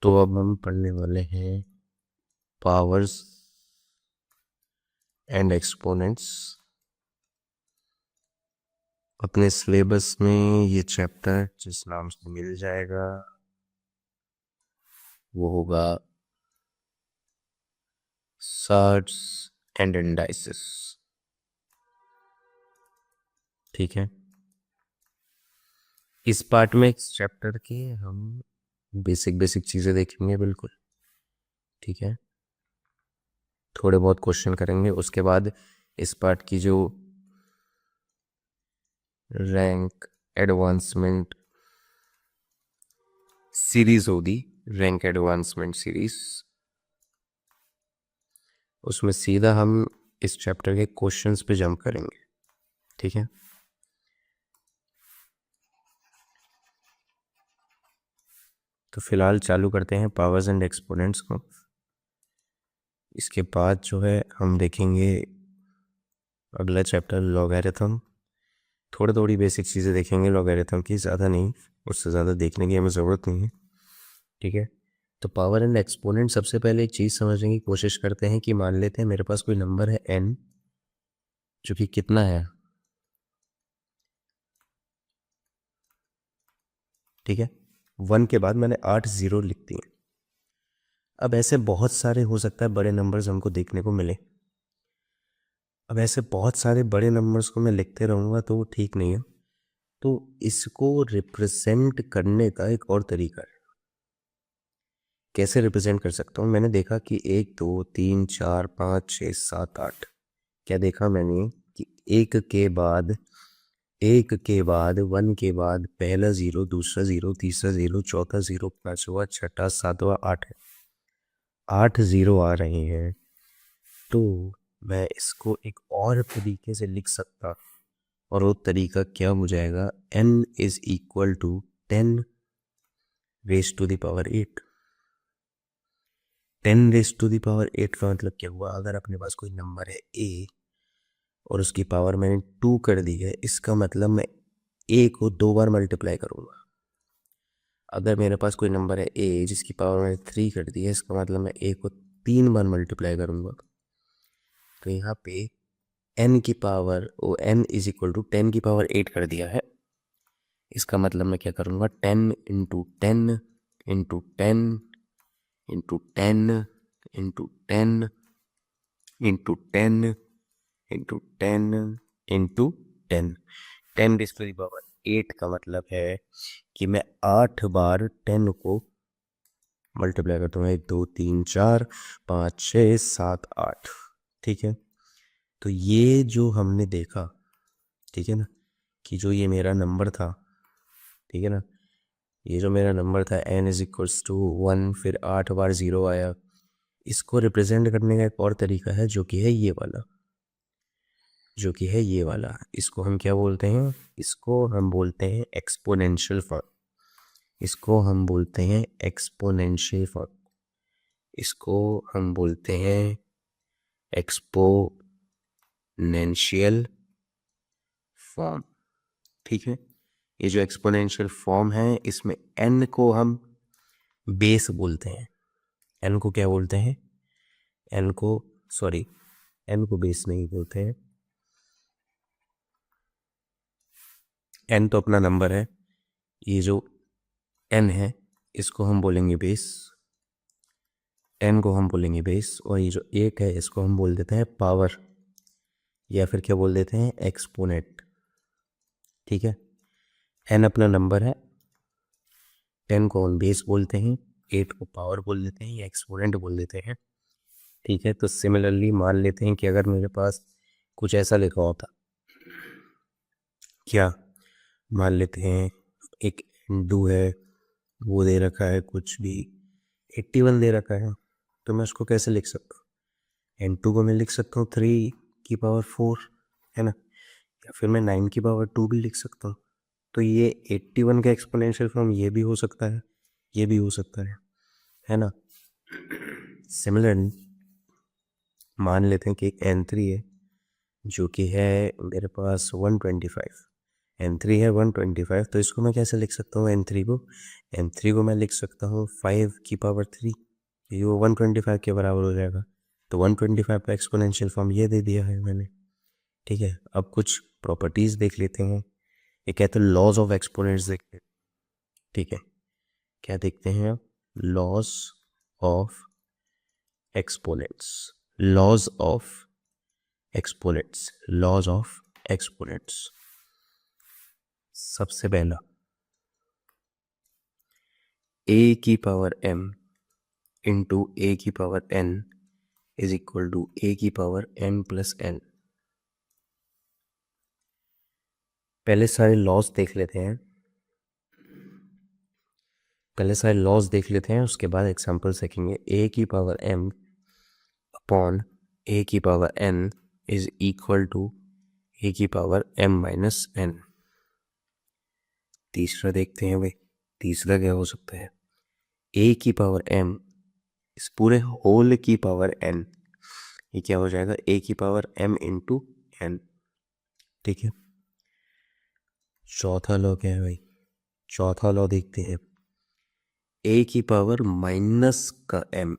तो अब हम पढ़ने वाले हैं पावर्स एंड एक्सपोनेंट्स। अपने सिलेबस में ये चैप्टर जिस नाम से मिल जाएगा वो होगा सर्ड्स एंड इंडाइसेस। ठीक है, इस पार्ट में इस चैप्टर के हम बेसिक चीज़ें देखेंगे बिल्कुल। ठीक है, थोड़े बहुत क्वेश्चन करेंगे, उसके बाद इस पार्ट की जो रैंक एडवांसमेंट सीरीज होगी, रैंक एडवांसमेंट सीरीज, उसमें सीधा हम इस चैप्टर के क्वेश्चंस पे जंप करेंगे। ठीक है, तो फिलहाल चालू करते हैं पावर्स एंड एक्सपोनेंट्स को। इसके बाद जो है हम देखेंगे अगला चैप्टर लॉगरिथम। थोड़ी बेसिक चीज़ें देखेंगे लॉगरिथम की, ज़्यादा नहीं, उससे ज़्यादा देखने की हमें ज़रूरत नहीं है। ठीक है, तो पावर एंड एक्सपोनेंट सबसे पहले एक चीज़ समझने की कोशिश करते हैं कि मान लेते हैं मेरे पास कोई नंबर है n, जो कि कितना है, ठीक है, 1 के बाद मैंने 8 जीरो लिख दिए। अब ऐसे बहुत सारे हो सकता है बड़े नंबर्स हमको देखने को मिले। अब ऐसे बहुत सारे बड़े नंबर्स को मैं लिखते रहूँगा तो वो ठीक नहीं है। तो इसको रिप्रेजेंट करने का एक और तरीका है। कैसे रिप्रेजेंट कर सकता हूँ? मैंने देखा कि 1 2 3 4 5 6 7 8, क्या देखा मैंने कि एक के बाद 1 के बाद पहला जीरो, दूसरा जीरो, तीसरा जीरो, चौथा जीरो, पांचवा, छठा, सातवां, 8 है। 8 जीरो आ रहे हैं। तो मैं इसको एक और तरीके से लिख सकता, और वो तरीका क्या हो जाएगा, n is equal to 10 raise to the power 8। 10 raise to the power 8 का मतलब क्या हुआ? अगर अपने पास कोई नंबर है a और उसकी पावर मैंने 2 कर दी है, इसका मतलब मैं a को 2 बार मल्टीप्लाई करूँगा। अगर मेरे पास कोई नंबर है a जिसकी पावर मैंने 3 कर दी है, इसका मतलब मैं a को 3 बार मल्टीप्लाई करूँगा। तो यहाँ पे n की power O n is equal to 10 की पावर 8 कर दिया है। इसका मतलब मैं क्या करूँगा, 10 into 10 into 10 into 10 into 10 into 10 into 10 into 10। 10 raise to the power 8 का मतलब है कि मैं 8 बार 10 को मल्टीप्लाई करता हूँ। 1 2 3 4 5 6 7 8। ठीक है, तो ये जो हमने देखा, ठीक है ना, कि जो ये मेरा नंबर था, ठीक है ना, ये जो मेरा नंबर था n इज इक्वल्स टू 1, फिर 8 बार 0 आया। इसको रिप्रेजेंट करने का एक और तरीका है जो कि है ये वाला, जो कि है ये वाला। इसको हम क्या बोलते हैं? इसको हम बोलते हैं एक्सपोनेंशियल फॉर्म। इसको हम बोलते हैं एक्सपोनेंशियल फॉर्म। इसको हम बोलते हैं एक्सपोनेंशियल फॉर्म। ठीक है, ये जो एक्सपोनेंशियल फॉर्म है इसमें n को हम बेस बोलते हैं। n को क्या बोलते हैं? n को बेस नहीं बोलते हैं। n तो अपना नंबर है, ये जो n है इसको हम बोलेंगे बेस, n को हम बोलेंगे बेस, और ये जो 1 है इसको हम बोल देते हैं पावर, या फिर क्या बोल देते हैं, एक्सपोनेंट। ठीक है, n अपना नंबर है, 10 को हम बेस बोलते हैं, 8 को पावर बोल देते हैं या एक्सपोनेंट बोल देते हैं। ठीक है, तो सिमिलरली मान लेते हैं कि अगर मेरे पास कुछ ऐसा लिखा होता, क्या मान लेते हैं एक इंटू है, वो दे रखा है कुछ भी 81 दे रखा है, तो मैं उसको कैसे लिख सकता हूँ? n2 को मैं लिख सकता हूँ 3 की पावर 4, है ना, या फिर मैं 9 की पावर 2 भी लिख सकता हूँ। तो ये 81 का एक्सपोनेंशियल फॉर्म ये भी हो सकता है, ये भी हो सकता है ना। सिमिलरली मान लेते हैं कि एक n3 है जो कि है मेरे पास 125, n3 है 125, तो इसको मैं कैसे लिख सकता हूँ n3 को मैं लिख सकता हूँ 5 की पावर 3, ये वो 125 के बराबर हो जाएगा। तो 125 का एक्सपोनेंशियल फॉर्म ये दे दिया है मैंने। ठीक है, अब कुछ प्रॉपर्टीज देख लेते हैं। ये कहते हैं लॉज ऑफ एक्सपोनेंट्स देखते हैं। ठीक है, क्या देखते हैं आप? Laws of exponents, laws of exponents, laws of exponents. सबसे पहला a की पावर m इंटू a की power n is equal to a की पावर m प्लस n। पहले सारे लॉज देख लेते हैं, उसके बाद एग्जांपल देखेंगे। a की पावर m अपॉन a की power n is equal to a की पावर m माइनस n। तीसरा देखते हैं भाई, तीसरा क्या हो सकता है? a की पावर m इस पूरे होल की पावर n, ये क्या हो जाएगा? a की पावर m इंटू n। ठीक है, चौथा लॉ क्या है भाई? चौथा लॉ देखते हैं। a की पावर माइनस का m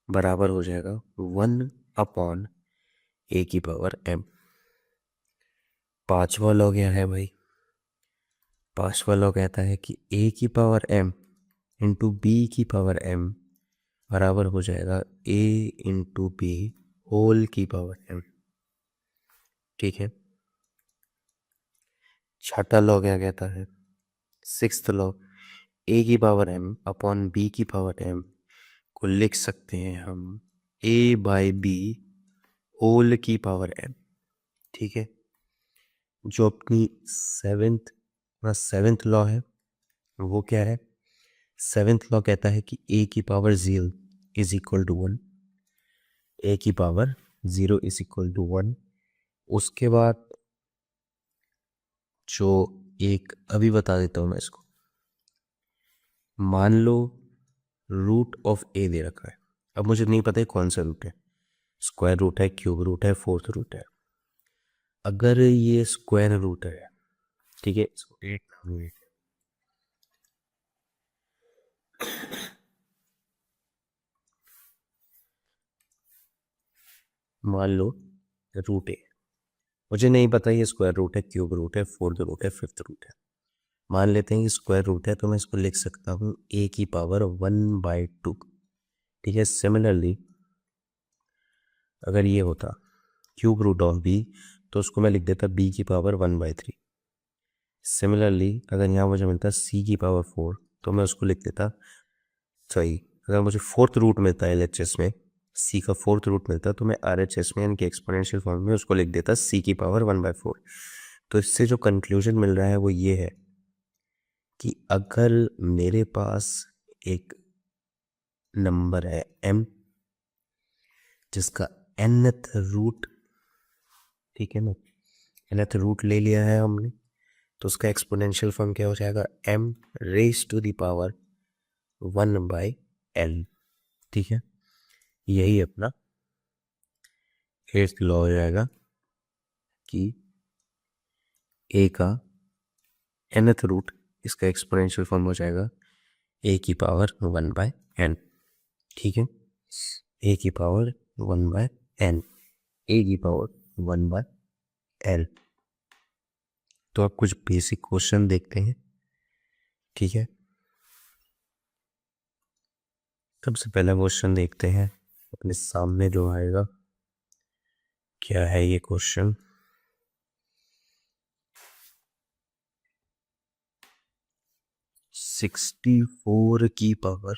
बराबर हो जाएगा 1 अपॉन a की पावर m। पांचवा लॉ क्या है भाई? पांचवा लॉ कहता है कि a की पावर m इंटू b की पावर m बराबर हो जाएगा a इंटू b होल की पावर m। ठीक है, छठा लॉ क्या कहता है? सिक्स्थ लॉ, a की पावर m अपॉन b की पावर m को लिख सकते हैं हम a बाई b होल की पावर m। ठीक है, जो अपनी सेवेंथ लॉ है वो क्या है? सेवेंथ लॉ कहता है कि a की power 0 is equal to 1, a की पावर 0 इज इक्वल टू 1। उसके बाद जो एक अभी बता देता हूँ मैं इसको। मान लो रूट ऑफ a दे रखा है, अब मुझे नहीं पता है कौन सा रूट है, स्क्वायर रूट है, क्यूब रूट है, फोर्थ रूट है। अगर ये स्क्वायर रूट है, ठीक है, इसको एक नाम दे, मान लो रूट है, मुझे नहीं पता ये स्क्वायर रूट है, क्यूब रूट है, फोर्थ रूट है, फिफ्थ रूट है। मान लेते हैं कि स्क्वायर रूट है, तो मैं इसको लिख सकता हूँ a की पावर 1/2। ठीक है, सिमिलरली अगर ये होता क्यूब रूट ऑफ b, तो उसको मैं लिख देता b की पावर 1/3। सिमिलरली अगर यहाँ मुझे मिलता c की पावर 4, तो मैं उसको लिख देता, सही, अगर मुझे फोर्थ रूट मिलता है LHS में, c का फोर्थ रूट मिलता तो मैं RHS में यानी कि एक्सपोनेंशियल फॉर्म में उसको लिख देता c की पावर 1/4। तो इससे जो कंक्लूजन मिल रहा है वो ये है कि अगर मेरे पास एक नंबर है m जिसका nth रूट, ठीक है ना, nth रूट ले लिया है हमने, तो उसका एक्सपोनेंशियल फॉर्म क्या हो जाएगा? m raise to the power 1/l। ठीक है, यही अपना एट्थ लॉ हो जाएगा कि a का nth रूट, इसका एक्सपोनेंशियल फॉर्म हो जाएगा a की पावर 1/n। ठीक है, a की पावर 1/n, a की पावर 1/l। तो अब कुछ बेसिक क्वेश्चन देखते हैं। ठीक है, सबसे पहला क्वेश्चन देखते हैं अपने सामने जो आएगा। क्या है ये क्वेश्चन? सिक्सटी 64 की पावर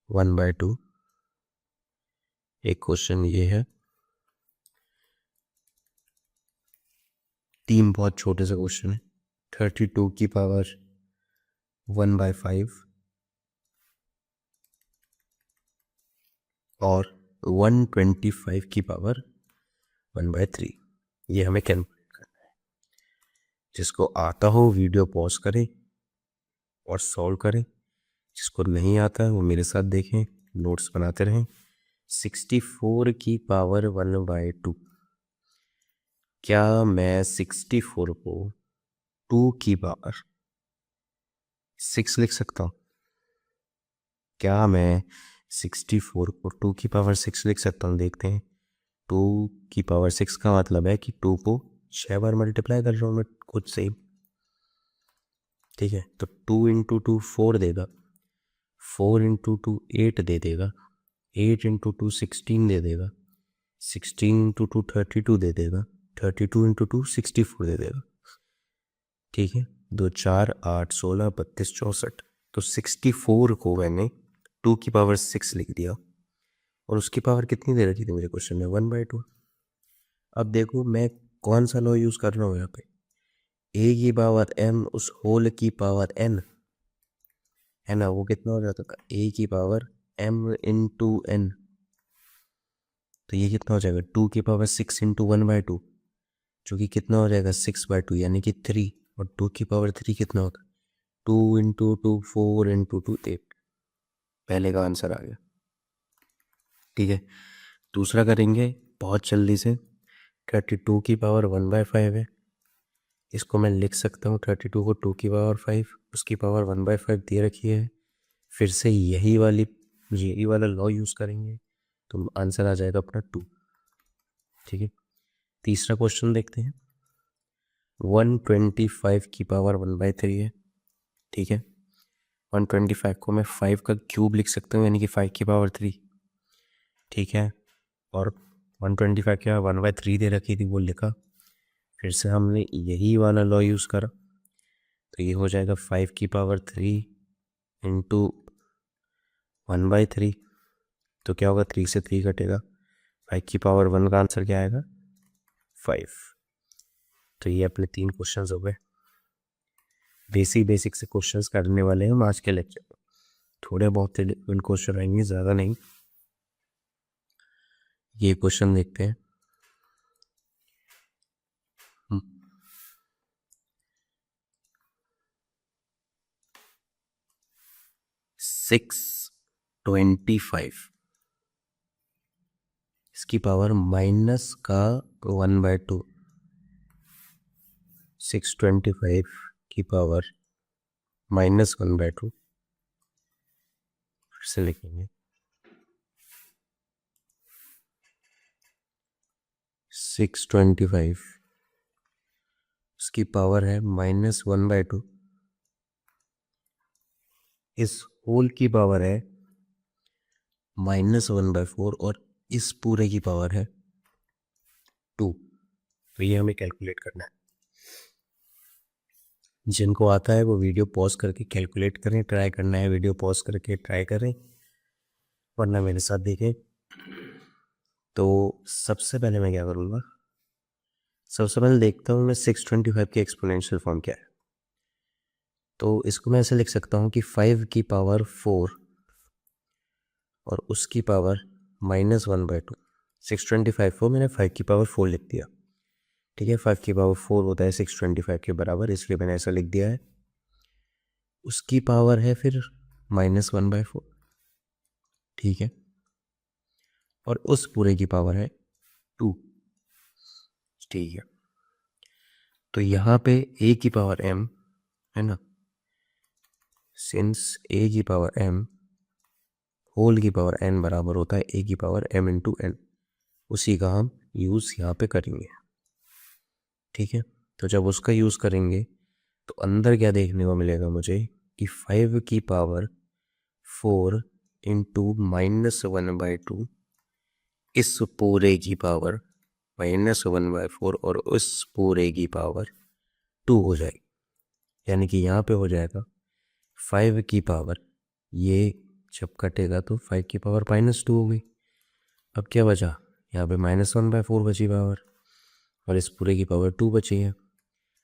1/2। एक क्वेश्चन ये है, तीन बहुत छोटे से क्वेश्चन है। 32 की पावर 1/5 और 125 की पावर 1/3, ये हमें कैलकुलेट करना है। जिसको आता हो वीडियो पॉज करें और सॉल्व करें, जिसको नहीं आता है वो मेरे साथ देखें, नोट्स बनाते रहें। 64 की पावर 1/2, क्या मैं 64 को 2 की पावर 6 लिख सकता हूँ? क्या मैं 64 को 2 की पावर 6 लिख सकता हूँ? देखते हैं। 2 की पावर 6 का मतलब है कि 2 को 6 बार मल्टीप्लाई कर रहा हूँ मैं खुद से ही। ठीक है, तो 2 इंटू 2 4 देगा, 4 इंटू 2 8 दे देगा, 8 इंटू 2 16 दे देगा, 16 इंटू 2 32 दे देगा, 32 इंटू 2 64 दे देगा। ठीक है, 2 4 8 16 32 64। तो 64 को मैंने 2 की पावर 6 लिख दिया, और उसकी पावर कितनी दे रखी थी मेरे क्वेश्चन में? 1/2। अब देखो मैं कौन सा लॉ यूज़ कर रहा हूँ यहाँ पे, ए की पावर m उस होल की पावर n, है ना? वो कितना हो जाता था? ए की पावर m इंटू एन। तो ये कितना हो जाएगा? 2 की पावर 6 इंटू 1/2, जो कि कितना हो जाएगा? 6/2, यानी कि 3। और 2 की पावर 3 कितना होता? 2 इंटू 2 4 इंटू 2 8। पहले का आंसर आ गया। ठीक है, दूसरा करेंगे बहुत जल्दी से। 32 की पावर 1/5 है, इसको मैं लिख सकता हूँ 32 को 2 की पावर 5, उसकी पावर 1/5 दे रखी है। फिर से यही वाला लॉ यूज़ करेंगे, तो आंसर आ जाएगा अपना 2। ठीक है, तीसरा क्वेश्चन देखते हैं। 125 की पावर 1/3 है। ठीक है, 125 को मैं 5 का क्यूब लिख सकता हूँ, यानी कि 5 की पावर 3। ठीक है, और 125 क्या 1/3 दे रखी थी, वो लिखा। फिर से हमने यही वाला लॉ यूज़ करा, तो ये हो जाएगा 5 की पावर 3 इंटू 1/3। तो क्या होगा? 3 से 3 कटेगा, 5 की पावर 1 का आंसर क्या आएगा? 5। तो ये अपने 3 क्वेश्चंस हो गए। बेसिक से क्वेश्चंस करने वाले हैं हम आज के लेक्चर में। थोड़े बहुत डिफरेंट क्वेश्चन आएंगे, ज़्यादा नहीं। ये क्वेश्चन देखते हैं। 625, इसकी पावर माइनस का 1/2। 625 की पावर -1/2। फिर से लिखेंगे 625, इसकी पावर है -1/2। इस होल की पावर है -1/4, और इस पूरे की पावर है 2। तो ये हमें कैलकुलेट करना है। जिनको आता है वो वीडियो पॉज करके कैलकुलेट करें, ट्राई करना है वीडियो पॉज करके ट्राई करें, वरना मेरे साथ देखें। तो सबसे पहले मैं क्या करूँगा, सबसे पहले देखता हूँ मैं 625 की एक्सपोनेंशियल फॉर्म क्या है। तो इसको मैं ऐसे लिख सकता हूँ कि 5 की पावर 4 और उसकी पावर -1/2। 625 को मैंने 5 की पावर 4 लिख दिया। ठीक है, 5 की पावर 4 होता है 625 के बराबर, इसलिए मैंने ऐसा लिख दिया है। उसकी पावर है फिर -1/4। ठीक है, और उस पूरे की पावर है 2। ठीक है, तो यहाँ पे a की पावर m है ना, सिंस a की पावर m होल की पावर n बराबर होता है a की पावर m इंटू n, उसी का हम यूज़ यहाँ पे करेंगे। ठीक है, तो जब उसका यूज़ करेंगे तो अंदर क्या देखने को मिलेगा मुझे कि 5 की पावर 4 इंटू -1/2, इस पूरे की पावर -1/4 और उस पूरे की पावर 2 हो जाएगी। यानी कि यहाँ पे हो जाएगा 5 की पावर, ये जब कटेगा तो 5 की पावर -2 हो गई। अब क्या बचा? यहाँ पे -1/4 बची पावर, और इस पूरे की पावर 2 बची है।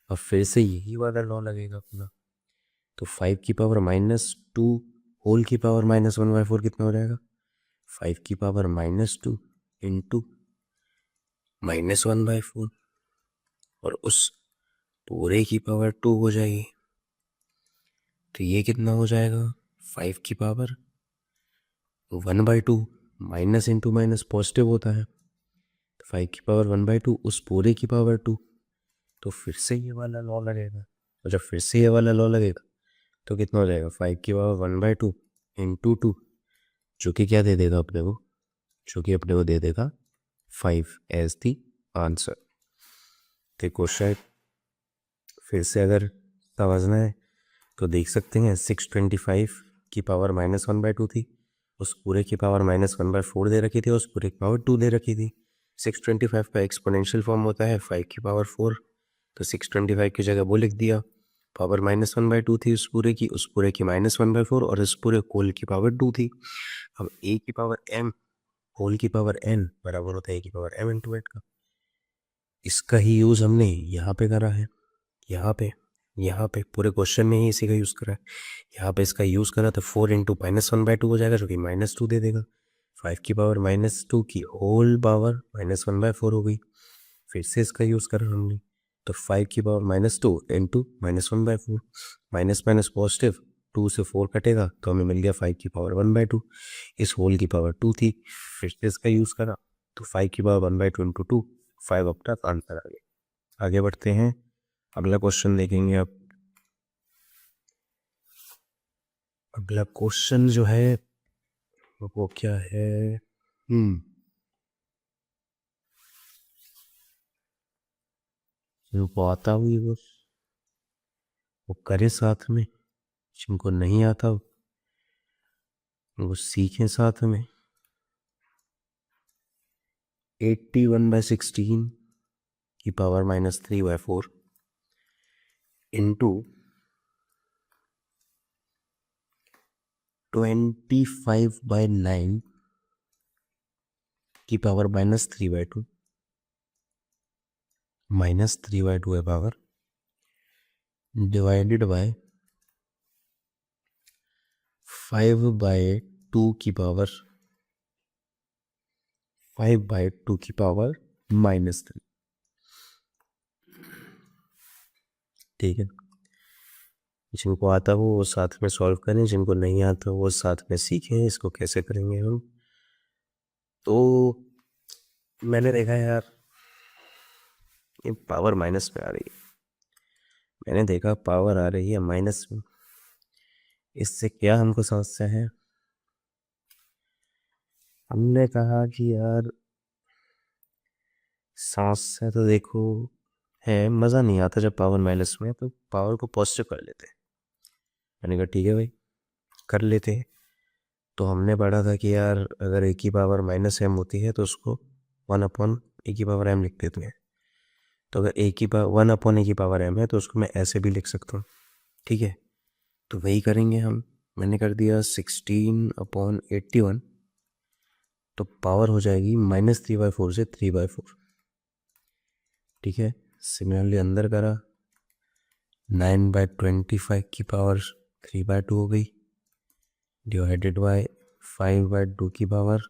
अब फिर से यही वाला लॉ लगेगा अपना। तो 5 की पावर -2 होल की पावर -1/4 कितना हो जाएगा? 5 की पावर -2 इंटू -1/4, और उस पूरे की पावर 2 हो जाएगी। तो ये कितना हो जाएगा? 5 की power 1/2, minus into minus positive होता है, तो 5 की पावर 1/2 उस पूरे की पावर 2, तो फिर से ये वाला लॉ लगेगा। और जब फिर से ये वाला लॉ लगेगा तो कितना हो जाएगा 5 की पावर 1/2 इंटू 2, जो कि क्या दे देगा अपने को, जो कि अपने को दे देगा 5 एज दी आंसर। तो क्वेश्चन फिर से अगर समझना है तो देख सकते हैं 625 की पावर -1/2 थी, उस पूरे की पावर -1/4 दे रखी थी, उस पूरे की पावर 2 दे रखी थी। 625 का एक्सपोनेंशियल फॉर्म होता है 5 की पावर 4, तो 625 की जगह वो लिख दिया। पावर -1/2 थी उस पूरे की -1/4 और इस पूरे होल की पावर 2 थी। अब a की पावर m होल की पावर n बराबर होता है a की पावर m इंटू 8 का। इसका ही यूज़ हमने यहाँ पे करा है, यहाँ पे पूरे क्वेश्चन में ही इसी का यूज़ करा है। यहाँ पे इसका यूज़ करा तो 4 इंटू -1/2 हो जाएगा, जो कि -2 दे देगा। 5 की पावर -2 की होल पावर -1/4 हो गई। फिर से इसका यूज़ करा हमने, तो 5 की power -2 into -1/4, minus minus positive, 2 से 4 कटेगा तो हमें मिल गया 5 की पावर 1/2। इस होल की पावर 2 थी, फिर से इसका यूज़ करा तो 5 की पावर 1/2 इंटू 2, 5 अपना आंसर आ गया। आगे बढ़ते हैं, अगला क्वेश्चन देखेंगे अब। अगला क्वेश्चन जो है वो क्या है, जिनको आता हुई वो करे साथ में, जिनको नहीं आता वो सीखें साथ में। 81/16 की पावर -3/4 इंटू 25/9 की पावर -3/2 है पावर, डिवाइडेड बाय 5/2 की पावर -3। ठीक है, जिनको आता हो वो साथ में सॉल्व करें, जिनको नहीं आता वो साथ में सीखें इसको कैसे करेंगे हम। तो मैंने देखा यार ये पावर माइनस में आ रही है, मैंने देखा पावर आ रही है माइनस में, इससे क्या हमको समस्या है। हमने कहा कि यार समस्या तो देखो है, मज़ा नहीं आता जब पावर माइनस में है, तो पावर को पॉजिटिव कर लेते हैं। मैंने कहा ठीक है भाई कर लेते हैं। तो हमने पढ़ा था कि यार अगर a की पावर -m होती है तो उसको 1/a की पावर m लिख देते हैं। तो अगर a की पावर 1/a की पावर m है तो उसको मैं ऐसे भी लिख सकता हूँ। ठीक है, तो वही करेंगे हम। मैंने कर दिया 16/81, तो पावर हो जाएगी -3/4 से 3/4। ठीक है, सिमिलरली अंदर करा 9/25 की पावर 3/2 हो गई, डिवाइडेड बाय 5/2 की पावर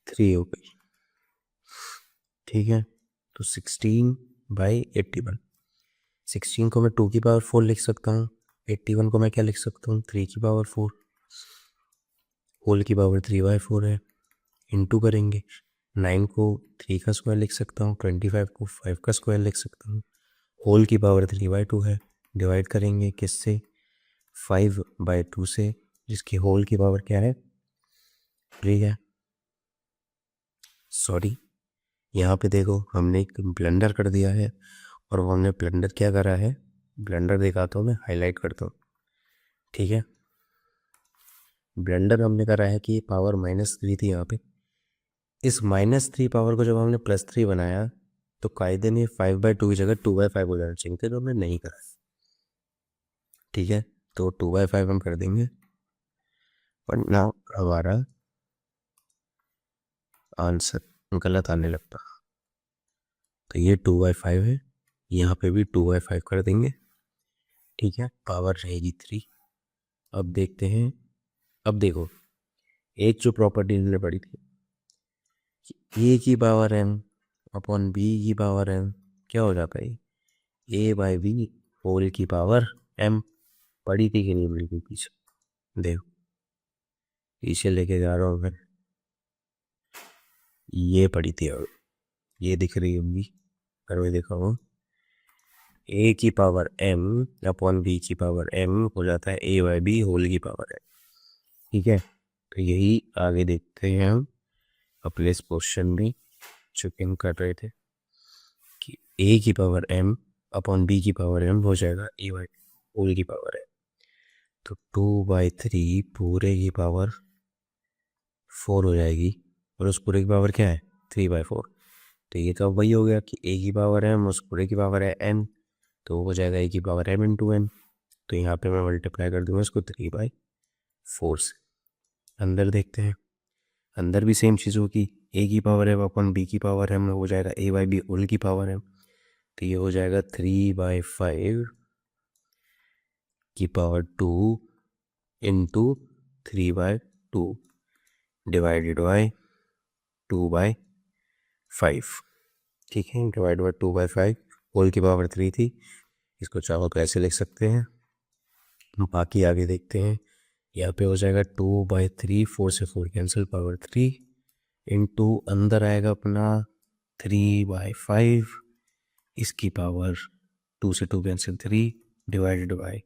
3 हो गई। ठीक है, तो 16/81, 16 को मैं 2 की पावर 4 लिख सकता हूँ, 81 को मैं क्या लिख सकता हूँ 3 की पावर 4, होल की पावर 3/4 है, इंटू करेंगे 9 को 3 का स्क्वायर लिख सकता हूँ, 25 को 5 का स्क्वायर लिख सकता हूँ, होल की पावर 3/2 है, डिवाइड करेंगे किससे 5/2 से, जिसकी होल की पावर क्या है 3 है। सॉरी, यहाँ पे देखो हमने एक ब्लेंडर कर दिया है, और वो हमने ब्लेंडर क्या करा है, ब्लेंडर दिखाता हूँ मैं, हाईलाइट करता हूँ। ठीक है, ब्लेंडर हमने करा है कि पावर -3 थी यहाँ पे, इस -3 पावर को जब हमने +3 बनाया तो कायदे में 5/2 की जगह 2/5 हो जाना चाहिए थे, तो हमने नहीं करा। ठीक है, तो 2/5 हम कर देंगे, पर ना हमारा आंसर गलत आने लगता। तो ये 2/5 है, यहाँ पे भी 2/5 कर देंगे। ठीक है, पावर रहेगी 3। अब देखते हैं, अब देखो एक जो प्रॉपर्टी हमने पढ़ी थी कि a की पावर m अपॉन b की पावर m क्या हो जाता है a/b होल की पावर m। पढ़ी थी कि नहीं पढ़ी थी पीछे, देखो पीछे लेके जा रहा हूँ मैं, ये पढ़ी थी। ये दिख रही होगी, अगर मैं देखा हूँ ए की पावर एम अपॉन बी की पावर एम हो जाता है ए बाई बी होल की पावर एम। ठीक है, तो यही आगे देखते हैं हम अपने इस क्वेश्चन में जो कि हम कर रहे थे कि ए की पावर एम अपॉन बी की पावर एम हो जाएगा ए बाई होल की पावर एम। तो 2/3 पूरे की पावर 4 हो जाएगी और उस पूरे की पावर क्या है 3/4। तो ये तो वही हो गया कि ए की पावर एम उस पूरे की पावर है एन, तो हो जाएगा ए की पावर एम इंटू एन। तो यहाँ पे मैं मल्टीप्लाई कर दूंगा इसको 3/4 से। अंदर देखते हैं, अंदर भी सेम चीज़ होगी, ए की पावर एम अपन बी की पावर एम हो जाएगा ए बाई बी होल की पावर एम। तो ये हो जाएगा 3/5 की पावर 2 इंटू 3/2 डिवाइडेड बाई 2/5। ठीक है, डिवाइड बाई 2/5 होल की पावर 3 थी, इसको चाहो तो ऐसे लिख सकते हैं। बाकी आगे देखते हैं, यहाँ पे हो जाएगा 2/3, 4 से 4 कैंसिल, पावर 3 इंटू अंदर आएगा अपना 3/5, इसकी पावर 2 से 2 कैंसिल 3 डिवाइडेड बाई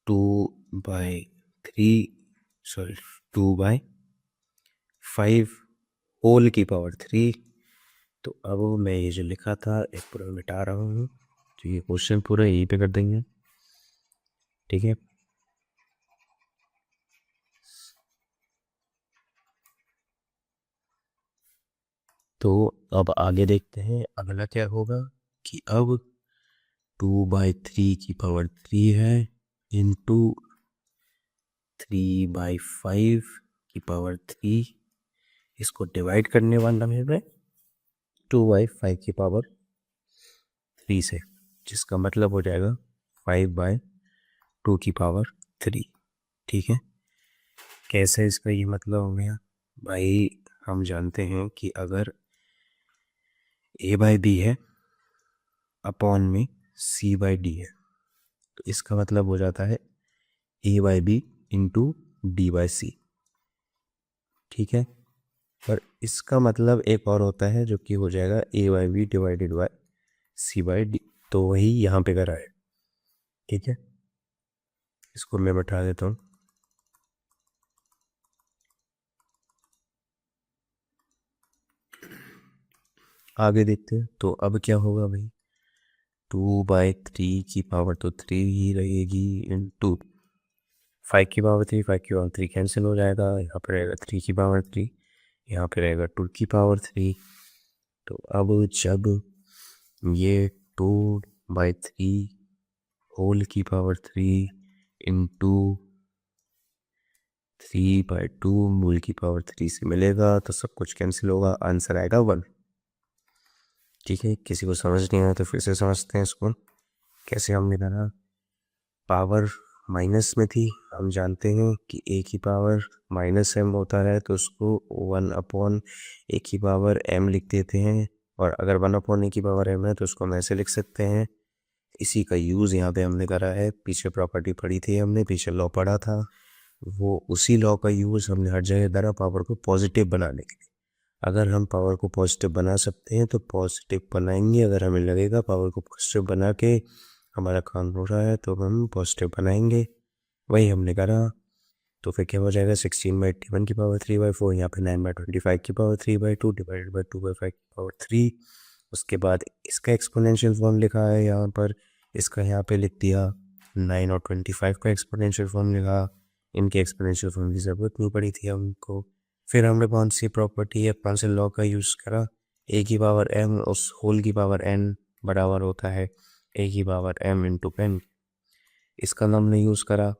2/5 होल की पावर 3। तो अब मैं ये जो लिखा था एक पूरा मिटा रहा हूँ, तो ये क्वेश्चन पूरा यहीं पे कर देंगे। ठीक है, तो अब आगे देखते हैं अगला क्या होगा कि अब 2/3 की पावर 3 है इंटू 3/5 की पावर 3, इसको डिवाइड करने वाला है 2/5 की पावर 3 से, जिसका मतलब हो जाएगा 5/2 की पावर 3। ठीक है, कैसे इसका ये मतलब हो गया भाई, हम जानते हैं कि अगर ए बाई बी है अपॉन में सी बाई डी है, तो इसका मतलब हो जाता है A by B into D by C. ठीक है, पर इसका मतलब एक और होता है जो कि हो जाएगा A by B divided by C by D, तो वही यहाँ पे करा है। ठीक है, इसको मैं बैठा देता हूँ। आगे देखते हैं, तो अब क्या होगा भाई, 2/3 की पावर तो 3 ही रहेगी इंटू 5 की पावर 3, 5 की पावर 3 कैंसिल हो जाएगा, यहाँ पर रहेगा 3 की पावर 3, यहाँ पे रहेगा 2 की पावर 3। तो अब जब ये 2/3 होल की पावर 3 इंटू 3/2 मूल की पावर 3 से मिलेगा तो सब कुछ कैंसिल होगा, आंसर आएगा 1। ठीक है, किसी को समझ नहीं आया तो फिर से समझते हैं इसको कैसे हमने करा। पावर माइनस में थी, हम जानते हैं कि ए की पावर माइनस एम होता है, तो उसको 1/, ए की पावर एम लिख देते हैं, और अगर 1/, ए की पावर एम है तो उसको हम ऐसे लिख सकते हैं। इसी का यूज़ यहाँ पे हमने करा है, पीछे प्रॉपर्टी पढ़ी थी हमने, पीछे लॉ पढ़ा था, वो उसी लॉ का यूज़ हमने हर जगह करा पावर को पॉजिटिव बनाने के लिए। अगर हम पावर को पॉजिटिव बना सकते हैं तो पॉजिटिव बनाएंगे, अगर हमें लगेगा पावर को पॉजिटिव बना के हमारा काम हो रहा है तो हम पॉजिटिव बनाएंगे, वही हमने करा। तो फिर क्या हो जाएगा 16/81 की पावर 3/4, यहाँ पे 9/25 की पावर 3/2 डिवाइडेड बाई 2/5 की पावर 3। उसके बाद इसका एक्सपोनेंशियल फॉर्म लिखा है यहाँ पर, इसका यहाँ पे लिख दिया 9 और 25 का एक्सपोनेंशियल फॉर्म लिखा। इनके एक्सपोनेंशियल फॉर्म की ज़रूरत नहीं पड़ी थी हमको। फिर हमने कौन सी प्रॉपर्टी है, कौन से लॉ का यूज़ करा, ए की पावर एम उस होल की पावर एन बराबर होता है ए की पावर एम इंटू एन, इसका हमने यूज़ करा।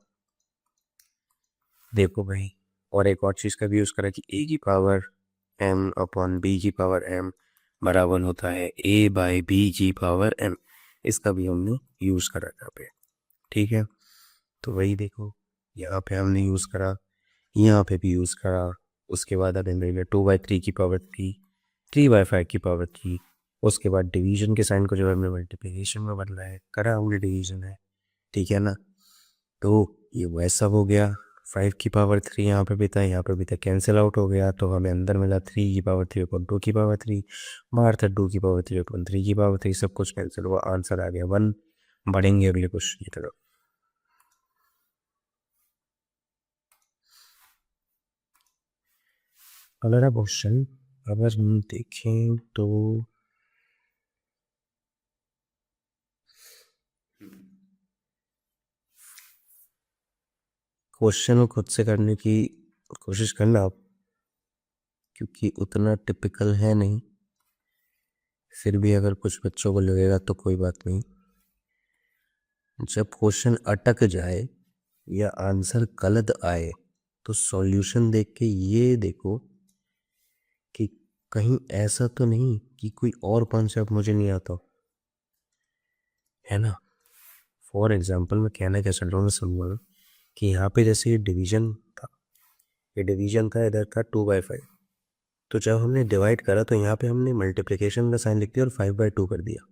देखो भाई, और एक और चीज़ का भी यूज़ करा कि ए की पावर एम अपॉन बी की पावर एम बराबर होता है ए बाई बी की पावर एम, इसका भी हमने यूज़ करा यहाँ पे। ठीक है, तो वही देखो यहाँ पे हमने यूज़ करा, यहाँ पे भी यूज़ करा। उसके बाद अब हमने 2/3 की पावर 3, 3/5 की पावर 3, उसके बाद डिवीजन के साइन को जो हमने मल्टीप्लिकेशन में बदला है, करा हमने डिवीजन है। ठीक है ना, तो ये वैसा हो गया 5 की पावर 3 यहाँ पे भी था, यहाँ पे भी था, कैंसिल आउट हो गया तो हमें अंदर मिला 3 की पावर 3 अपॉन 2 की पावर 3, बाहर था 2 की पावर 3 अपॉन 3 की पावर 3, सब कुछ कैंसिल हुआ, आंसर आ गया 1। बढ़ेंगे अगले क्वेश्चन की तरफ। अगला क्वेश्चन अगर हम देखें तो क्वेश्चन खुद से करने की कोशिश करना आप, क्योंकि उतना टिपिकल है नहीं, फिर भी अगर कुछ बच्चों को लगेगा तो कोई बात नहीं। जब क्वेश्चन अटक जाए या आंसर गलत आए तो सॉल्यूशन देख के ये देखो कि कहीं ऐसा तो नहीं कि कोई और कॉन्सेप्ट मुझे नहीं आता, है ना। फॉर एग्जाम्पल मैं कहना क्या चल रहा हूँ, समझो कि यहाँ पे जैसे ये डिवीजन था, ये डिवीजन था, इधर था 2/5, तो जब हमने डिवाइड करा तो यहाँ पे हमने मल्टीप्लिकेशन का साइन लिख दिया और 5/2 कर दिया।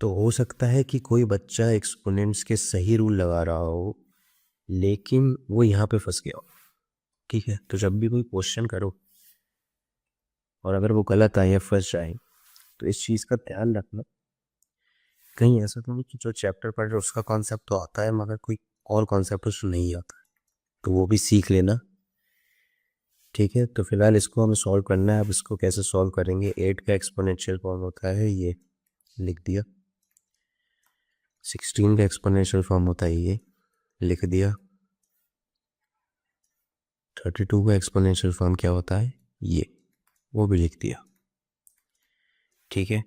तो हो सकता है कि कोई बच्चा एक्सपोनेंट्स के सही रूल लगा रहा हो लेकिन वो यहाँ पे फंस गया हो, ठीक है। तो जब भी कोई क्वेश्चन करो और अगर वो गलत आए या फंस जाए तो इस चीज़ का ध्यान रखना, कहीं ऐसा तो नहीं कि जो चैप्टर पढ़ रहे उसका कॉन्सेप्ट तो आता है मगर कोई और कॉन्सेप्ट उसको नहीं आता, तो वो भी सीख लेना, ठीक है। तो फिलहाल इसको हमें सॉल्व करना है। अब इसको कैसे सॉल्व करेंगे, 8 का एक्सपोनेंशियल फॉर्म होता है ये, लिख दिया। 16 का एक्सपोनेंशियल फॉर्म होता है ये, लिख दिया। 32 का एक्सपोनेंशियल फॉर्म क्या होता है ये, वो भी लिख दिया, ठीक है।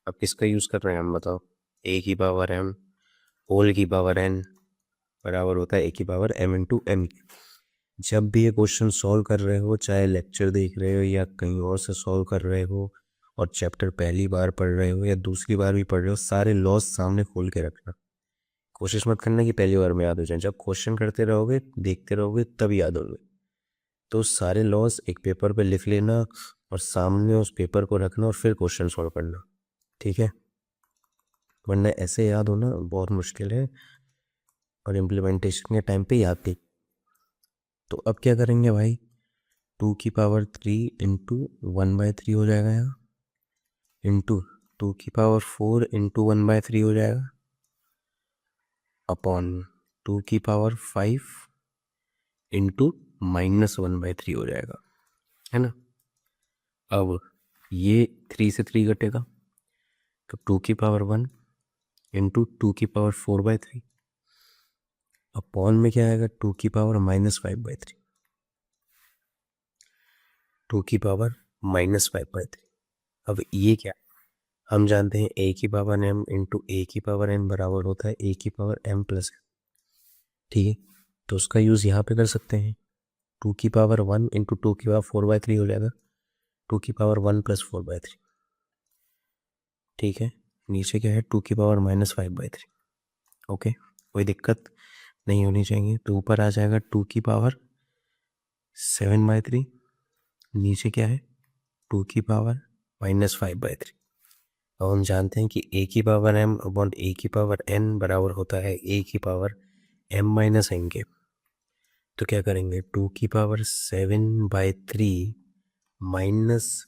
अब किसका यूज़ कर रहे हैं हम बताओ, ए की पावर एम होल की पावर एन बराबर होता है ए की पावर एम इंटू एम। जब भी ये क्वेश्चन सॉल्व कर रहे हो, चाहे लेक्चर देख रहे हो या कहीं और से सॉल्व कर रहे हो और चैप्टर पहली बार पढ़ रहे हो या दूसरी बार भी पढ़ रहे हो, सारे लॉज सामने खोल के रखना। कोशिश मत करना कि पहली बार में याद हो जाए, जब क्वेश्चन करते रहोगे देखते रहोगे तब याद होंगे। तो सारे लॉज एक पेपर पे लिख लेना और सामने उस पेपर को रखना और फिर क्वेश्चन सॉल्व करना, ठीक है। वरना ऐसे याद होना बहुत मुश्किल है और इम्प्लीमेंटेशन के टाइम पे याद नहीं। तो अब क्या करेंगे भाई, 2 की पावर 3 इंटू 1/3 हो जाएगा यहाँ, इंटू 2 की पावर 4 इंटू 1/3 हो जाएगा, अपॉन 2 की पावर 5 इंटू -1/3 हो जाएगा, है ना। अब ये 3 से 3 कटेगा तो 2 की पावर 1 इंटू 2 की पावर 4/3, अपॉन में क्या आएगा 2 की पावर -5/3, 2 की पावर -5/3। अब ये क्या, हम जानते हैं ए की पावर एम इंटू ए की पावर एन बराबर होता है ए की पावर एम प्लस, ठीक है। तो उसका यूज़ यहाँ पे कर सकते हैं, 2 की पावर 1 इंटू 2 की पावर 4/3 हो जाएगा, 2 की पावर 1 प्लस 4/3, ठीक है। नीचे क्या है 2 की पावर -5/3, ओके, कोई दिक्कत नहीं होनी चाहिए। तो ऊपर आ जाएगा 2 की पावर 7/3, नीचे क्या है 2 की पावर -5/3। अब हम जानते हैं कि ए की पावर एम अपॉन ए की पावर एन बराबर होता है ए की पावर एम माइनस एन के। तो क्या करेंगे 2 की पावर 7/3 माइनस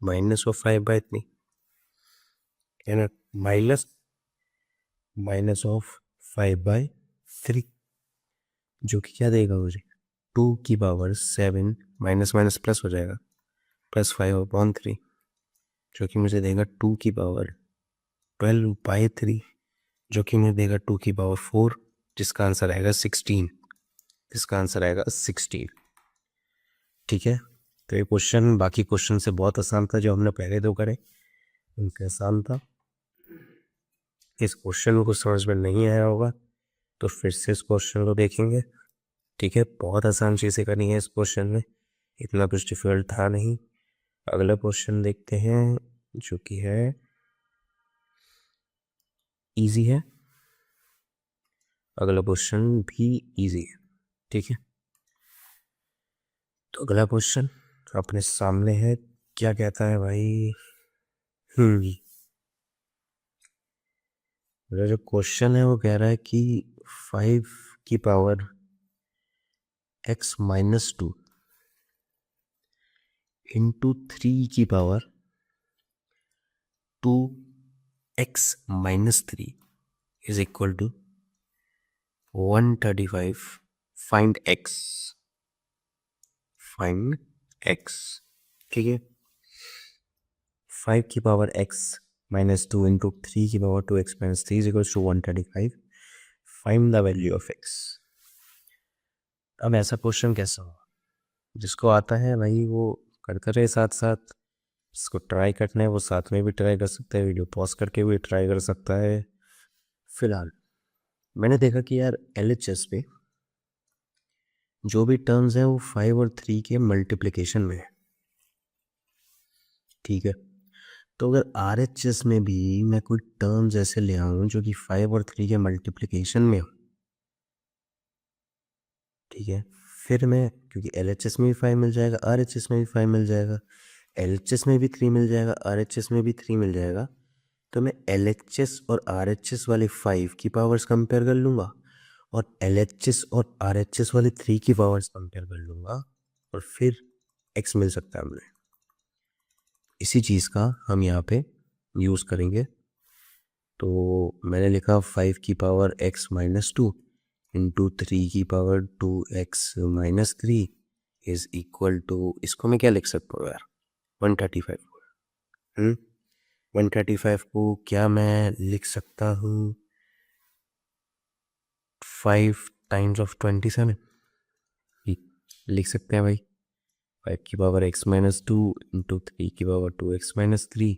माइनस ऑफ 5/3, है ना, माइनस माइनस ऑफ 5/3, जो कि क्या देगा मुझे 2 की पावर 7 माइनस माइनस प्लस हो जाएगा, +5/3, जो कि मुझे देगा 2 की पावर 12/3, जो कि मुझे देगा 2 की पावर 4, जिसका आंसर आएगा 16, इसका आंसर आएगा 16, ठीक है। तो ये क्वेश्चन बाकी क्वेश्चन से बहुत आसान था, जो हमने पहले दो करे उनसे आसान था। इस क्वेश्चन को समझ में नहीं आया होगा तो फिर से इस क्वेश्चन को देखेंगे, ठीक है। बहुत आसान चीज़ें करनी है इस क्वेश्चन में, इतना कुछ डिफिकल्ट था नहीं। अगला क्वेश्चन देखते हैं जो कि है इजी है, अगला क्वेश्चन भी इजी है, ठीक है। तो अगला क्वेश्चन अपने सामने है, क्या कहता है भाई, मेरा जो क्वेश्चन है वो कह रहा है कि 5 की power x minus two into 3 की power 2x minus 3 is equal to 135. Find x. Find x. ठीक है, 5 की पावर x माइनस 2 इंटू 3 की power 2x minus 3 is equal to 135. Find the value of x. अब ऐसा क्वेश्चन कैसा हो, जिसको आता है भाई वो करते रहे साथ साथ, जिसको ट्राई करना है वो साथ में भी ट्राई कर सकता है, वीडियो पॉज करके भी ट्राई कर सकता है। फिलहाल मैंने देखा कि यार LHS पे जो भी टर्म्स हैं वो 5 और 3 के मल्टीप्लिकेशन में है। ठीक है, तो अगर RHS में भी मैं कोई टर्म्स ऐसे ले आऊँ जो कि 5 और 3 के मल्टीप्लिकेशन में हो, ठीक है, फिर मैं, क्योंकि LHS में भी 5 मिल जाएगा, RHS में भी 5 मिल जाएगा, LHS में भी 3 मिल जाएगा, RHS में भी 3 मिल जाएगा, तो मैं LHS और RHS वाले 5 की पावर्स कंपेयर कर लूँगा और LHS और RHS वाले 3 की पावर्स कंपेयर कर लूँगा और फिर x मिल सकता है हमें। इसी चीज़ का हम यहाँ पे यूज़ करेंगे। तो मैंने लिखा 5 की पावर x माइनस 2 इंटू 3 की power 2x minus 3 is equal to, इसको मैं क्या लिख सकता हूँ यार, 135। 135 को क्या मैं लिख सकता हूँ 5 टाइम्स ऑफ 27 लिख सकते हैं भाई। 5 की पावर x माइनस 2 इंटू 3 की power 2x minus 3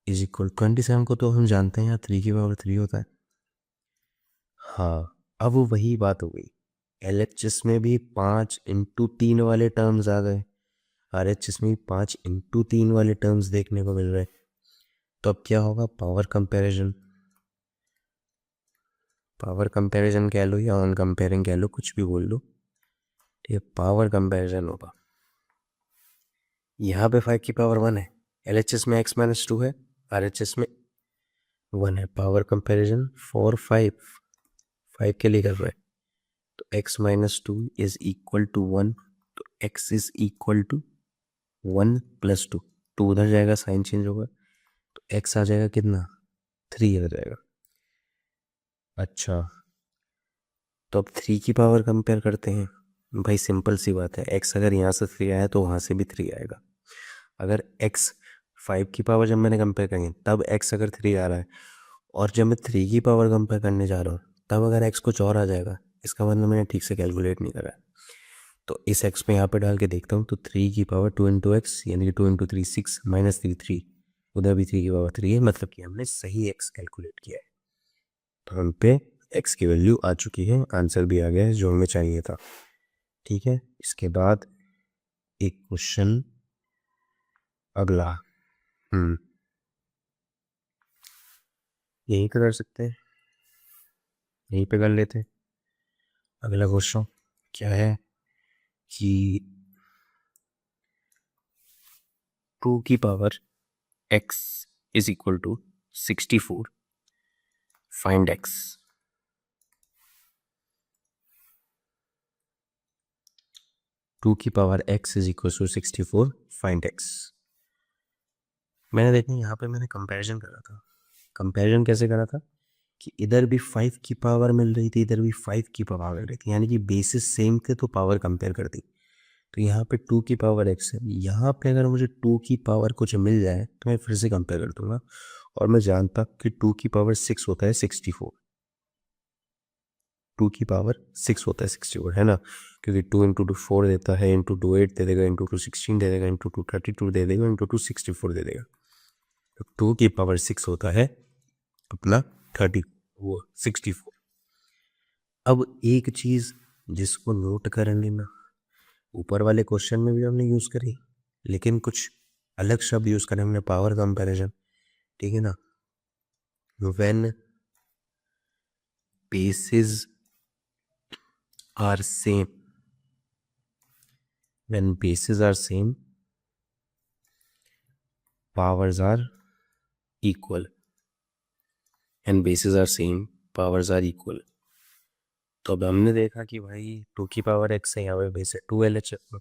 is equal 27 को तो हम जानते हैं यार 3 की पावर 3 होता है। हाँ, अब वो वही बात हो गई, LHS में भी 5 इंटू 3 वाले टर्म्स आ गए, RHS में भी 5 इंटू 3 वाले टर्म्स देखने को मिल रहे। तो अब क्या होगा, पावर कंपैरिजन। पावर कंपैरिजन कह लो या ऑन कंपेयरिंग कह लो, कुछ भी बोल लो, ठीक है, पावर कंपैरिजन होगा। यहाँ पे 5 की पावर 1 है, LHS में x माइनस 2 है, RHS में 1 है। पावर कंपैरिजन 4 5 के लिए कर रहे हैं, तो x minus 2 is equal to 1, तो x is equal to 1 plus 2, 2 उधर जाएगा, साइन चेंज होगा, तो x आ जाएगा कितना, 3 आ जाएगा। अच्छा, तो अब 3 की पावर कंपेयर करते हैं भाई, सिंपल सी बात है, x अगर यहाँ से 3 आया तो वहाँ से भी 3 आएगा। अगर x 5 की पावर जब मैंने कंपेयर करेंगे तब x अगर 3 आ रहा है, और जब मैं 3 की पावर कंपेयर करने जा रहा हूँ तब अगर x कुछ और आ जाएगा, इसका मतलब मैंने ठीक से कैलकुलेट नहीं करा है। तो इस x पे यहाँ पे डाल के देखता हूँ, तो 3 की पावर 2 इंटू एक्स यानी कि 2 इंटू 3 6 माइनस 3 3, उधर भी 3 की पावर 3 है, मतलब कि हमने सही x कैलकुलेट किया है। तो हम पे x की वैल्यू आ चुकी है, आंसर भी आ गया है जो हमें चाहिए था। ठीक है, इसके बाद एक क्वेश्चन अगला, यहीं पे कर सकते हैं, यहीं पे कर लेते हैं। अगला क्वेश्चन क्या है कि 2 की power x is equal to 64, find x। 2 की power x is equal to 64, find x। मैंने देखा यहाँ पे मैंने कंपैरिजन करा था। कंपैरिजन कैसे करा था कि इधर भी 5 की पावर मिल रही थी, इधर भी 5 की पावर मिल रही थी, यानी कि बेसिस सेम थे तो पावर कंपेयर कर दी। तो यहाँ पे 2 की पावर x है, यहाँ पे अगर मुझे 2 की पावर कुछ मिल जाए तो मैं फिर से कंपेयर कर दूंगा, और मैं जानता कि 2 की पावर 6 होता है 64, 2 की पावर 6 होता है 64, है ना, क्योंकि 2 इंटू 2 4 देता है, इंटू 2 8 दे देगा, इंटू 2 16 दे देगा, इंटू 2 32 दे देगा, इंटू 2 64 दे देगा। तो 2 की पावर 6 होता है अपना 64। अब एक चीज़ जिसको नोट कर लेना, ऊपर वाले क्वेश्चन में भी हमने यूज़ करी, लेकिन कुछ अलग शब्द यूज़ करें हमने, पावर कंपैरिजन, ठीक है ना। When bases are same, when bases are same, powers are equal, and bases are same, powers are equal. तो अब हमने देखा कि भाई 2 की पावर x है, यहाँ पे बेस है 2 LHS में,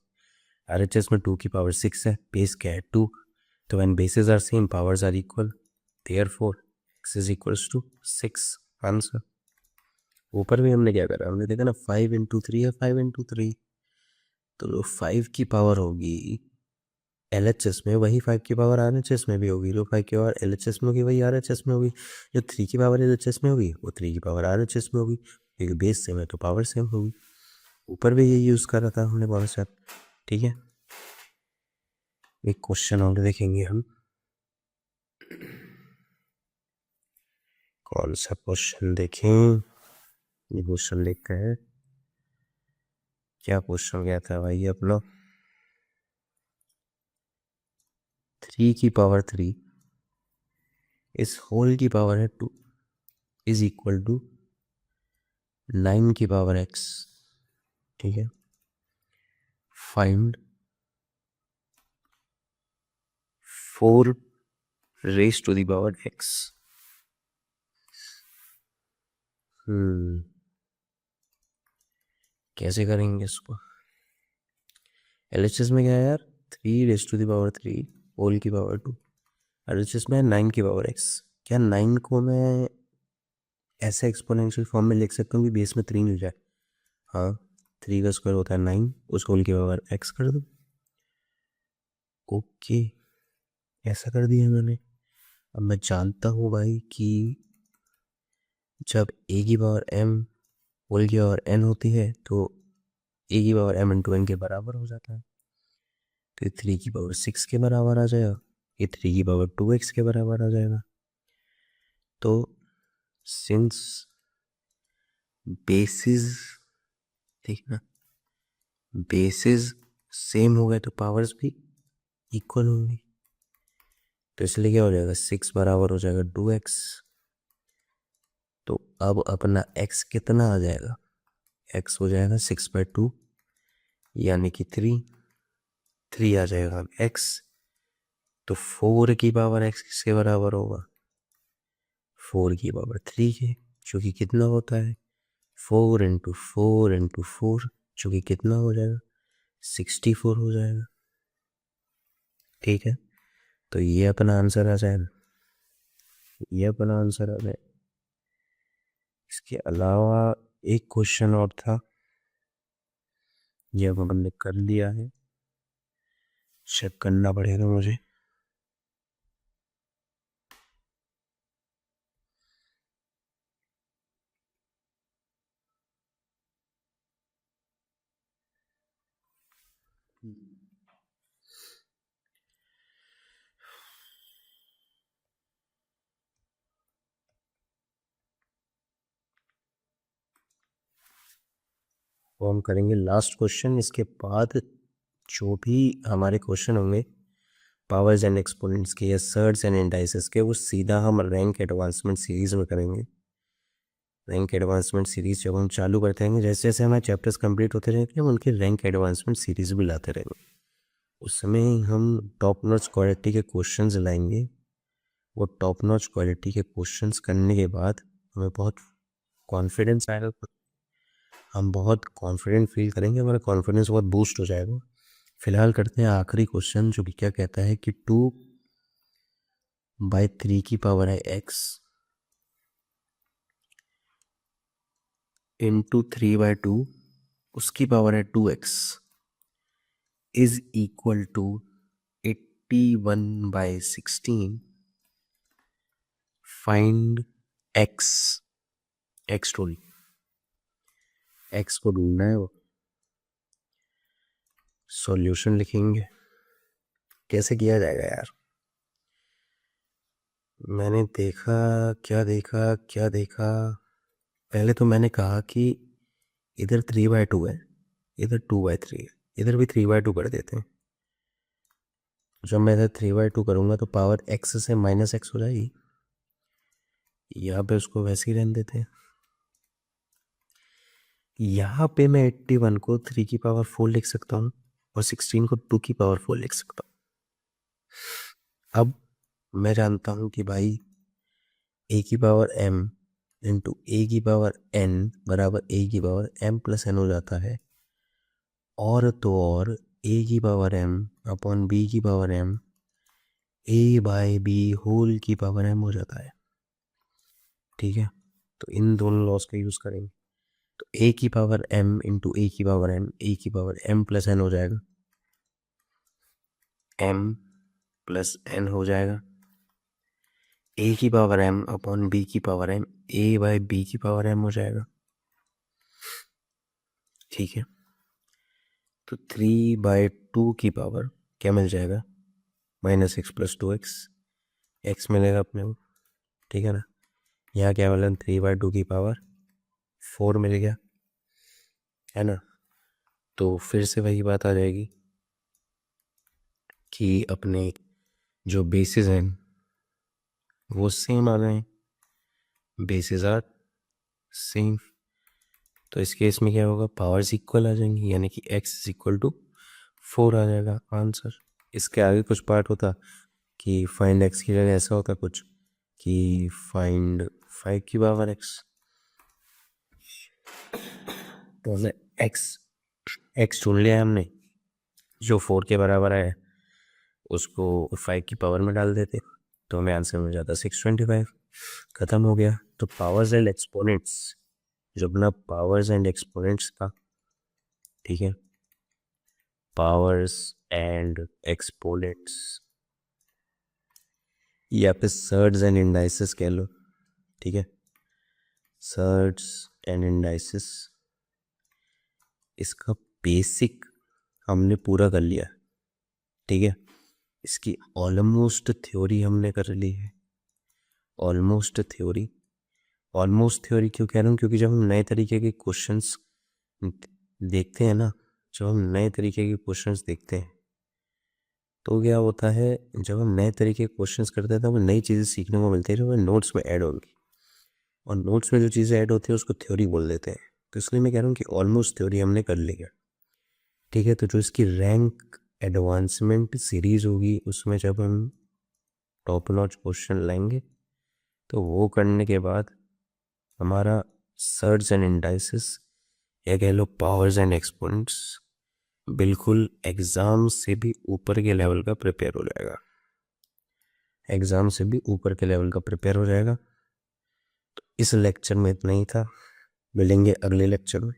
RHS में 2 की पावर 6 है, बेस क्या है 2, तो when bases are same powers are equal, therefore x is equals to 6, answer. ऊपर भी हमने क्या करा, हमने देखा ना 5 इंटू 3 है, 5 इंटू 3, तो 5 की पावर होगी LHS में, वही 5 की पावर RHS में भी होगी, जो 5 की पावर LHS में होगी वही RHS में होगी, जो 3 की पावर LHS में होगी वो 3 की पावर RHS में होगी, क्योंकि बेस सेम है तो पावर सेम होगी। ऊपर भी यही यूज़ करा था हमने बहुत साथ। ठीक है, एक क्वेश्चन और देखेंगे हम, कौन सा क्वेश्चन देखें, ये क्वेश्चन देखते हैं, क्या क्वेश्चन गया था भाई अपना, 3 की पावर 3 इस होल की पावर है 2 इज इक्वल टू 9 की पावर x। ठीक है, find 4 raise to the power x। कैसे करेंगे इसको, LHS में क्या है यार, 3 raise to the power 3 whole की पावर 2, RHS में 9 की पावर x। क्या 9 को मैं ऐसे एक्सपोनेंशियल फॉर्म में लिख सकता हूँ कि बेस में 3 मिल जाए, हाँ 3 का स्क्वायर होता है 9, उस होल की पावर x कर दो। ओके, ऐसा कर दिया मैंने। अब मैं जानता हूँ भाई कि जब a की पावर m होल की पावर n होती है तो a की पावर m इंटू n के बराबर हो जाता है, तो 3 की पावर 6 के बराबर आ जाएगा, ये 3 की पावर 2x के बराबर आ जाएगा। तो सिंस बेसिस, ठीक ना, बेसिस सेम हो गए तो पावर्स भी इक्वल होंगी, तो इसलिए क्या हो जाएगा, 6 बराबर हो जाएगा 2x। तो अब अपना x कितना आ जाएगा, x हो जाएगा 6/2 यानी कि 3 आ जाएगा x, तो 4 की पावर x किसके बराबर होगा, 4 की पावर 3 के, जो कि कितना होता है 4 इंटू 4 इंटू 4, जो कि कितना हो जाएगा 64 हो जाएगा। ठीक है, तो ये अपना आंसर आ जाएगा, ये अपना आंसर आ जाएगा। इसके अलावा एक क्वेश्चन और था, ये अब हमने कर लिया है, चेक करना पड़ेगा मुझे। वो हम करेंगे लास्ट क्वेश्चन, इसके बाद जो भी हमारे क्वेश्चन होंगे पावर्स एंड एक्सपोनेंट्स के या सर्ड्स एंड इंडाइसेस के, वो सीधा हम रैंक एडवांसमेंट सीरीज में करेंगे। रैंक एडवांसमेंट सीरीज जब हम चालू करते रहेंगे, जैसे जैसे हमारे चैप्टर्स कंप्लीट होते रहेंगे हम उनके रैंक एडवांसमेंट सीरीज भी लाते रहेंगे, उस समय हम टॉप नॉच क्वालिटी के क्वेश्चंस लाएंगे। वो टॉप नॉच क्वालिटी के क्वेश्चंस करने के बाद हमें बहुत कॉन्फिडेंस आएगा, हम बहुत कॉन्फिडेंट फील करेंगे, हमारा कॉन्फिडेंस बहुत बूस्ट हो जाएगा। फिलहाल करते हैं आखिरी क्वेश्चन, जो कि क्या कहता है कि 2/3 की पावर है x इंटू 3/2 उसकी पावर है 2x is equal to 81/16। Find x, x ढूंढ, x को ढूंढना है, वो सॉल्यूशन लिखेंगे। कैसे किया जाएगा यार, मैंने देखा, क्या देखा, पहले तो मैंने कहा कि इधर 3/2 है, इधर 2/3 है, इधर भी 3/2 कर देते हैं। जब मैं इधर 3/2 करूँगा तो पावर x से माइनस x हो जाएगी, यहाँ पे उसको वैसे ही रहने देते हैं। यहाँ पे मैं 81 को 3 की पावर 4 लिख सकता हूँ और 16 को 2 की पावर 4 लिख सकता हूँ। अब मैं जानता हूँ कि भाई a की पावर m इंटू ए की पावर एन बराबर ए की पावर एम प्लस एन हो जाता है, और तो और ए की पावर एम अपॉन बी की power M A by B whole की पावर एम हो जाता है। ठीक है, तो इन दोनों लॉस का यूज़ करेंगे, तो ए की पावर एम इंटू ए की पावर एम, ए की पावर एम प्लस एन हो जाएगा, एम प्लस एन हो जाएगा, ए की पावर एम अपॉन बी की power M, A by B की पावर एम हो जाएगा। ठीक है, तो 3/2 की पावर क्या मिल जाएगा, -x + 2x, x मिलेगा अपने को। ठीक है ना, यहाँ क्या मिला, 3/2 की पावर 4 मिल गया, है ना। तो फिर से वही बात आ जाएगी कि अपने जो बेसिस हैं वो सेम आ गए, बेसिस आर सेम। तो इस केस में क्या होगा, पावर्स इक्वल आ जाएंगी, यानी कि x = 4 आ जाएगा आंसर। इसके आगे कुछ पार्ट होता कि फाइंड x की जगह ऐसा होता कुछ कि फाइंड 5 की पावर x, तो हमने x चुन लिया, हमने जो 4 के बराबर है उसको 5 की पावर में डाल देते, तो हमें आंसर मिल जाता 625। ख़त्म हो गया। तो पावर्स एंड एक्सपोनेंट्स, जो अपना पावर्स एंड एक्सपोनेंट्स था, ठीक है, पावर्स एंड एक्सपोनेंट्स या फिर सर्ड्स एंड इंडाइसेस कह लो, ठीक है, सर्ड्स एंड इंडाइसेस, इसका बेसिक हमने पूरा कर लिया। ठीक है, इसकी ऑलमोस्ट थ्योरी हमने कर ली है। ऑलमोस्ट थ्योरी क्यों कह रहा हूँ, क्योंकि जब हम नए तरीके के क्वेश्चंस देखते हैं ना, जब हम नए तरीके के क्वेश्चंस देखते हैं तो क्या होता है, जब हम नए तरीके के क्वेश्चंस करते हैं तो हमें नई चीज़ें सीखने को मिलती है जो हमें नोट्स में ऐड होगी, और नोट्स में जो चीज़ें ऐड होती है उसको थ्योरी बोल देते हैं। तो इसलिए मैं कह रहा हूँ कि ऑलमोस्ट थ्योरी हमने कर ली है। ठीक है, तो जो इसकी रैंक एडवांसमेंट सीरीज़ होगी उसमें जब हम टॉप नॉच क्वेश्चन लाएंगे तो वो करने के बाद हमारा सर्ड्स एंड इंडाइसेस या कह लो पावर्स एंड एक्सपोनेंट्स बिल्कुल एग्ज़ाम से भी ऊपर के लेवल का प्रिपेयर हो जाएगा, एग्ज़ाम से भी ऊपर के लेवल का प्रिपेयर हो जाएगा। तो इस लेक्चर में इतना ही था, मिलेंगे अगले लेक्चर में।